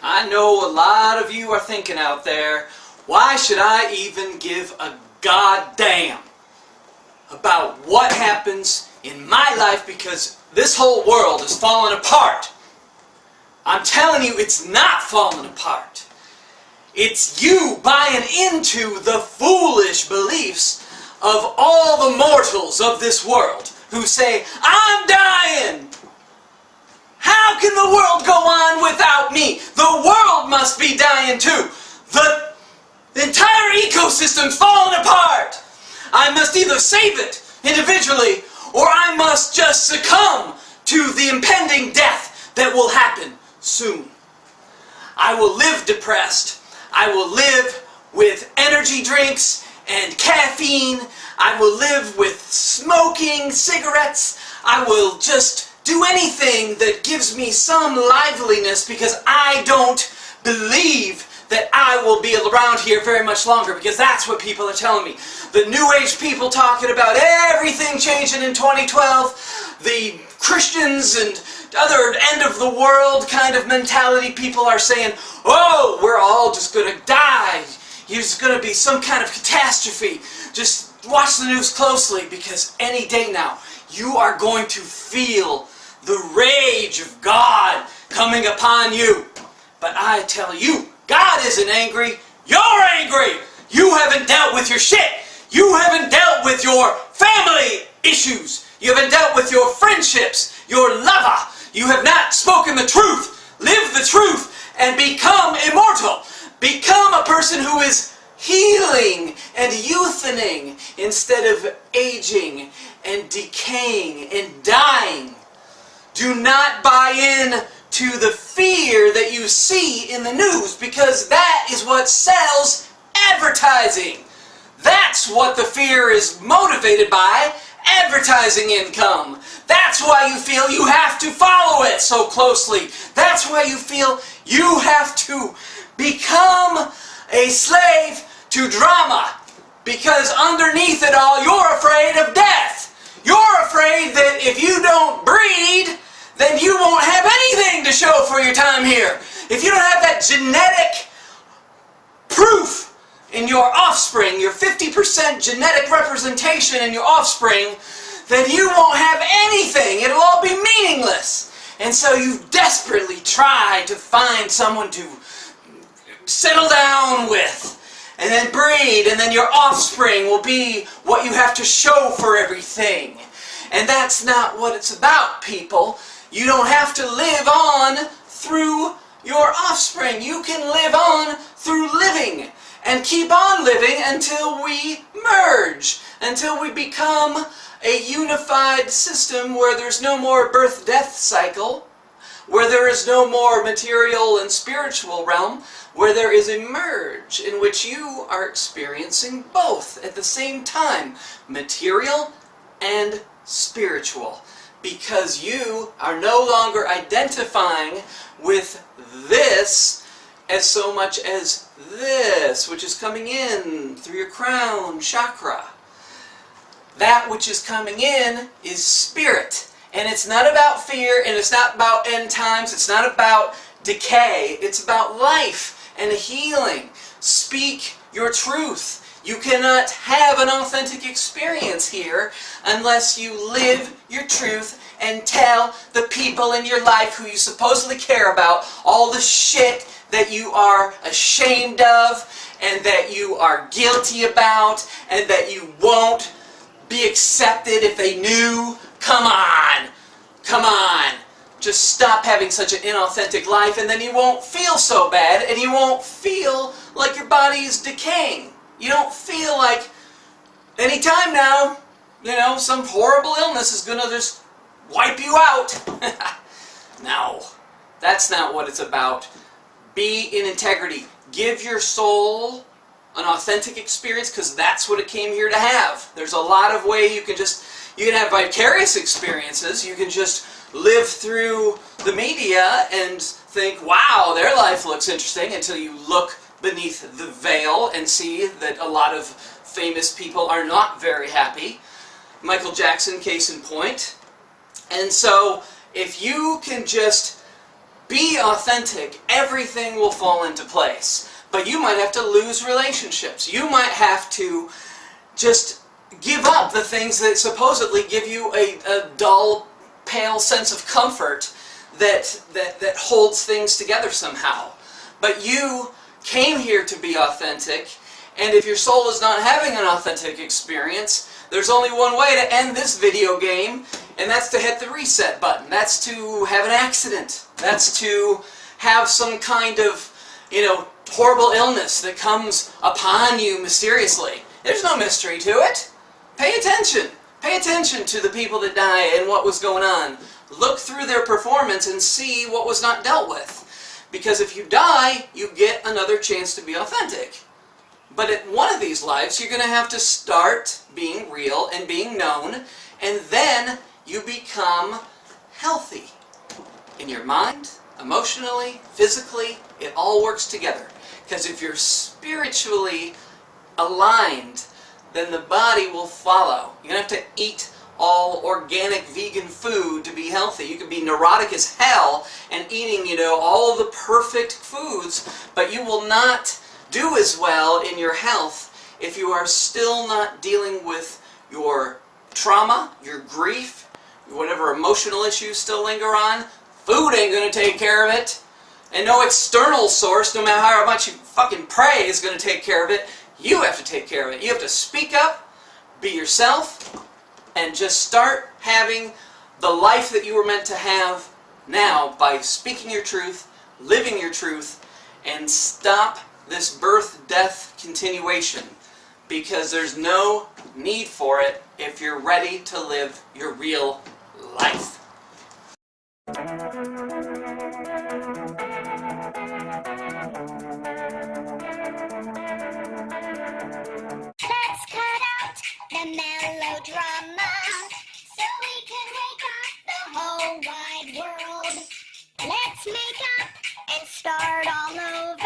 I know a lot of you are thinking out there, why should I even give a goddamn about what happens in my life because this whole world is falling apart? I'm telling you, it's not falling apart. It's you buying into the foolish beliefs of all the mortals of this world who say, I'm dying! How can the world go on without me? The world must be dying too. The entire ecosystem's falling apart. I must either save it individually or I must just succumb to the impending death that will happen soon. I will live depressed. I will live with energy drinks and caffeine. I will live with smoking cigarettes. I will just do anything that gives me some liveliness because I don't believe that I will be around here very much longer, because that's what people are telling me. The New Age people talking about everything changing in 2012, the Christians and other end of the world kind of mentality people are saying, oh, we're all just going to die. There's going to be some kind of catastrophe. Just watch the news closely, because any day now you are going to feel the rage of God coming upon you. But I tell you, God isn't angry. You're angry. You haven't dealt with your shit. You haven't dealt with your family issues. You haven't dealt with your friendships, your lover. You have not spoken the truth. Live the truth and become immortal. Become a person who is healing and youthening instead of aging and decaying and dying. Do not buy in to the fear that you see in the news, because that is what sells advertising. That's what the fear is motivated by, advertising income. That's why you feel you have to follow it so closely. That's why you feel you have to become a slave to drama, because underneath it all you're afraid of death. You're afraid that if you don't breed, then you won't have anything to show for your time here. If you don't have that genetic proof in your offspring, your 50% genetic representation in your offspring, then you won't have anything. It'll all be meaningless. And so you desperately try to find someone to settle down with, and then breed, and then your offspring will be what you have to show for everything. And that's not what it's about, people. You don't have to live on through your offspring. You can live on through living, and keep on living until we merge, until we become a unified system where there's no more birth-death cycle, where there is no more material and spiritual realm, where there is a merge in which you are experiencing both at the same time, material and spiritual, because you are no longer identifying with this as so much as this, which is coming in through your crown chakra. That which is coming in is spirit. And it's not about fear, and it's not about end times, it's not about decay, it's about life and healing. Speak your truth. You cannot have an authentic experience here unless you live your truth and tell the people in your life who you supposedly care about all the shit that you are ashamed of, and that you are guilty about, and that you won't be accepted if they knew. Come on! Come on! Just stop having such an inauthentic life, and then you won't feel so bad, and you won't feel like your body is decaying. You don't feel like any time now, you know, some horrible illness is gonna just wipe you out. No, that's not what it's about. Be in integrity. Give your soul an authentic experience, because that's what it came here to have. There's a lot of way you can have vicarious experiences. You can just live through the media and think, wow, their life looks interesting, until you look beneath the veil and see that a lot of famous people are not very happy. Michael Jackson, case in point. And so, if you can just be authentic, everything will fall into place. But you might have to lose relationships. You might have to just give up the things that supposedly give you a dull, pale sense of comfort that holds things together somehow. But you came here to be authentic, and if your soul is not having an authentic experience, there's only one way to end this video game, and that's to hit the reset button. That's to have an accident. That's to have some kind of, horrible illness that comes upon you mysteriously. There's no mystery to it. Pay attention. Pay attention to the people that die and what was going on. Look through their performance and see what was not dealt with. Because if you die, you get another chance to be authentic. But at one of these lives, you're going to have to start being real and being known, and then you become healthy. In your mind, emotionally, physically, it all works together. Because if you're spiritually aligned, then the body will follow. You're going to have to eat all organic vegan food to be healthy. You could be neurotic as hell and eating, all the perfect foods, but you will not do as well in your health if you are still not dealing with your trauma, your grief, whatever emotional issues still linger on. Food ain't going to take care of it. And no external source, no matter how much you fucking pray, is going to take care of it. You have to take care of it. You have to speak up, be yourself, and just start having the life that you were meant to have now by speaking your truth, living your truth, and stop this birth-death continuation, because there's no need for it if you're ready to live your real life. Let's cut out the melodrama so we can wake up the whole wide world. Let's make up and start all over.